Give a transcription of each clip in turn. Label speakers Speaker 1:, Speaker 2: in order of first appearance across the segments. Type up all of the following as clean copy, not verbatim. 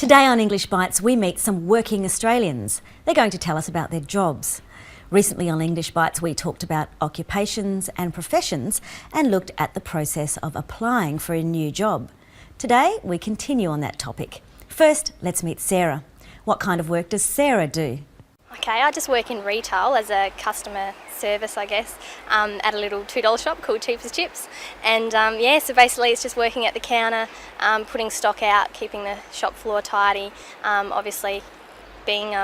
Speaker 1: Today on English Bites, we meet some working Australians. They're going to tell us about their jobs. Recently on English Bites, we talked about occupations and professions and looked at the process of applying for a new job. Today, we continue on that topic. First, let's meet Sarah. What kind of work does Sarah do?
Speaker 2: Okay, I just work in retail as a customer service, I guess, at a little $2 shop called Chips. And so basically it's just working at the counter, putting stock out, keeping the shop floor tidy, obviously being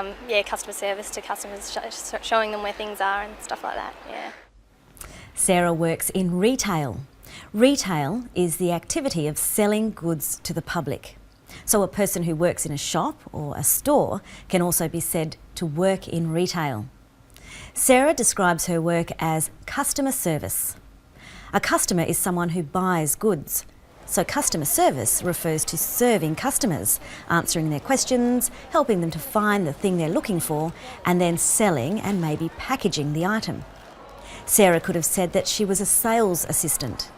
Speaker 2: customer service to customers, showing them where things are and stuff like that, yeah.
Speaker 1: Sarah works in retail. Retail is the activity of selling goods to the public. So a person who works in a shop or a store can also be said to work in retail. Sarah describes her work as customer service. A customer is someone who buys goods. So customer service refers to serving customers, answering their questions, helping them to find the thing they're looking for, and then selling and maybe packaging the item. Sarah could have said that she was a sales assistant.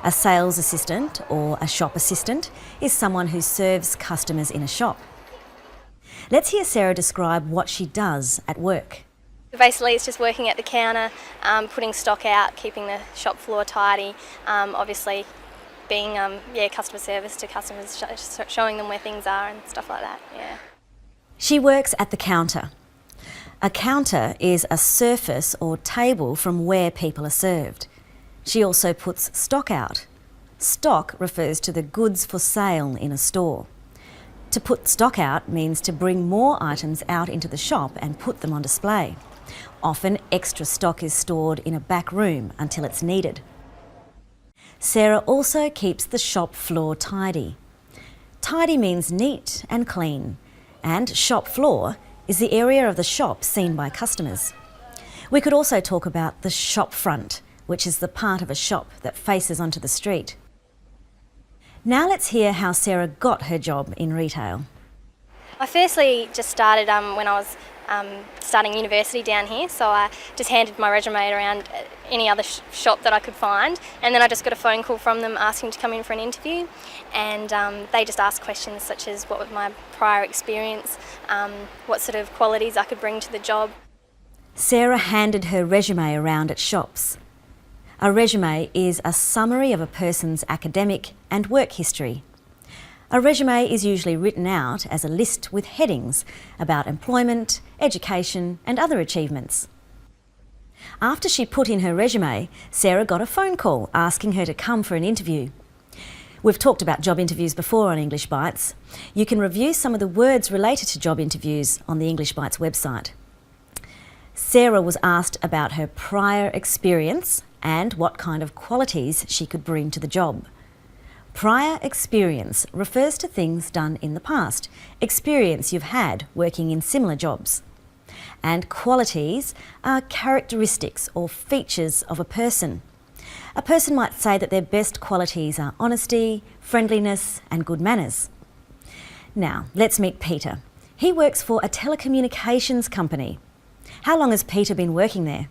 Speaker 1: A sales assistant or a shop assistant is someone who serves customers in a shop. Let's hear Sarah describe what she does at work.
Speaker 2: Basically it's just working at the counter, putting stock out, keeping the shop floor tidy, obviously being customer service to customers, showing them where things are and stuff like that, yeah.
Speaker 1: She works at the counter. A counter is a surface or table from where people are served. She also puts stock out. Stock refers to the goods for sale in a store. To put stock out means to bring more items out into the shop and put them on display. Often extra stock is stored in a back room until it's needed. Sarah also keeps the shop floor tidy. Tidy means neat and clean, and shop floor is the area of the shop seen by customers. We could also talk about the shop front, which is the part of a shop that faces onto the street. Now let's hear how Sarah got her job in retail.
Speaker 2: I firstly just started when I was starting university down here, so I just handed my resume around any other shop that I could find, and then I just got a phone call from them asking to come in for an interview, and they just asked questions such as what was my prior experience, what sort of qualities I could bring to the job.
Speaker 1: Sarah handed her resume around at shops. A resume is a summary of a person's academic and work history. A resume is usually written out as a list with headings about employment, education and other achievements. After she put in her resume, Sarah got a phone call asking her to come for an interview. We've talked about job interviews before on English Bites. You can review some of the words related to job interviews on the English Bites website. Sarah was asked about her prior experience and what kind of qualities she could bring to the job. Prior experience refers to things done in the past, experience you've had working in similar jobs. And qualities are characteristics or features of a person. A person might say that their best qualities are honesty, friendliness and good manners. Now, let's meet Peter. He works for a telecommunications company. How long has Peter been working there?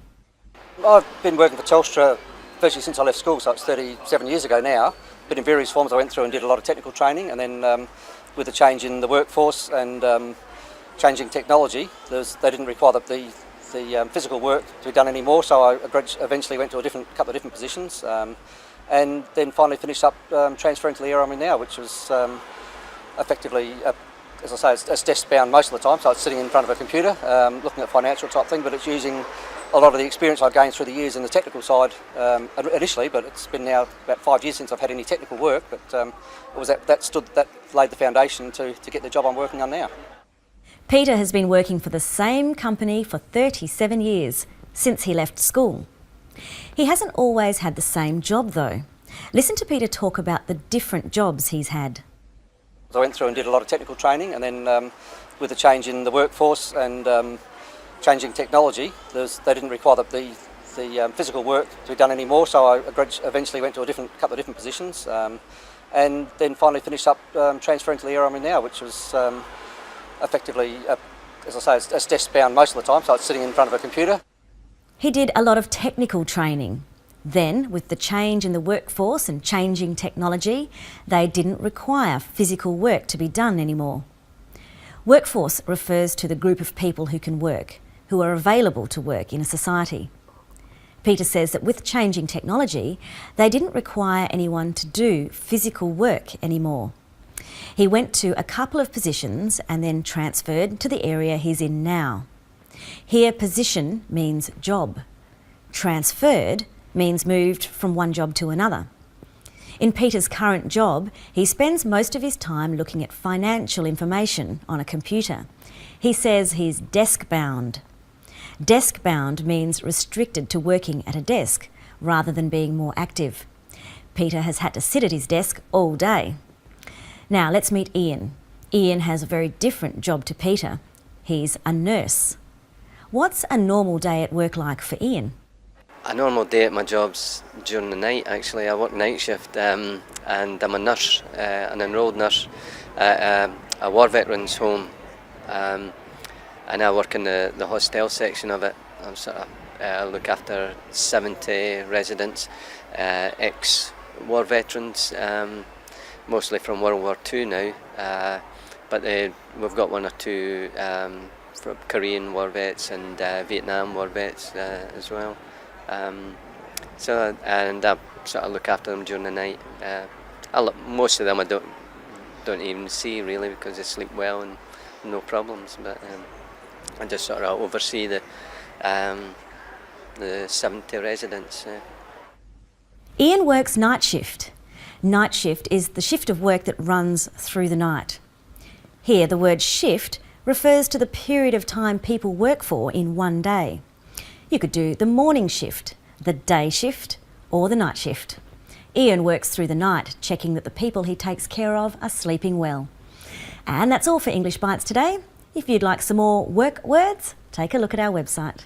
Speaker 3: I've been working for Telstra virtually since I left school, so it's 37 years ago now. But in various forms I went through and did a lot of technical training, and then with the change in the workforce and changing technology, they didn't require the physical work to be done anymore, so I eventually went to a couple of different positions, and then finally finished up transferring to the area I'm in now, which was effectively, as I say, it's desk-bound most of the time, so it's sitting in front of a computer looking at financial type thing, but it's using a lot of the experience I've gained through the years in the technical side initially, but it's been now about 5 years since I've had any technical work, but it was that laid the foundation to get the job I'm working on now.
Speaker 1: Peter has been working for the same company for 37 years, since he left school. He hasn't always had the same job though. Listen to Peter talk about the different jobs he's had.
Speaker 3: I went through and did a lot of technical training, and then with the change in the workforce and changing technology, they didn't require the physical work to be done anymore, so I eventually went to a couple of different positions, and then finally finished up transferring to the area I'm in now, which was effectively, as I say, it's desk-bound most of the time, so it's sitting in front of a computer.
Speaker 1: He did a lot of technical training. Then, with the change in the workforce and changing technology, they didn't require physical work to be done anymore. Workforce refers to the group of people who can work, who are available to work in a society. Peter says that with changing technology, they didn't require anyone to do physical work anymore. He went to a couple of positions and then transferred to the area he's in now. Here, position means job. Transferred means moved from one job to another. In Peter's current job, he spends most of his time looking at financial information on a computer. He says he's desk-bound. Desk-bound means restricted to working at a desk rather than being more active. Peter has had to sit at his desk all day. Now let's meet Ian. Ian has a very different job to Peter. He's a nurse. What's a normal day at work like for Ian?
Speaker 4: A normal day at my job's during the night, actually. I work night shift and I'm a nurse, an enrolled nurse at a war veterans home. And I work in the hostel section of it. I look after 70 residents, ex-war veterans, mostly from World War II now. But we've got one or two from Korean war vets and Vietnam war vets as well. So I sort of look after them during the night. Most of them I don't even see really because they sleep well and no problems. But I just sort of oversee the 70 residents.
Speaker 1: Ian works night shift. Night shift is the shift of work that runs through the night. Here, the word shift refers to the period of time people work for in one day. You could do the morning shift, the day shift, or the night shift. Ian works through the night, checking that the people he takes care of are sleeping well. And that's all for English Bites today. If you'd like some more work words, take a look at our website.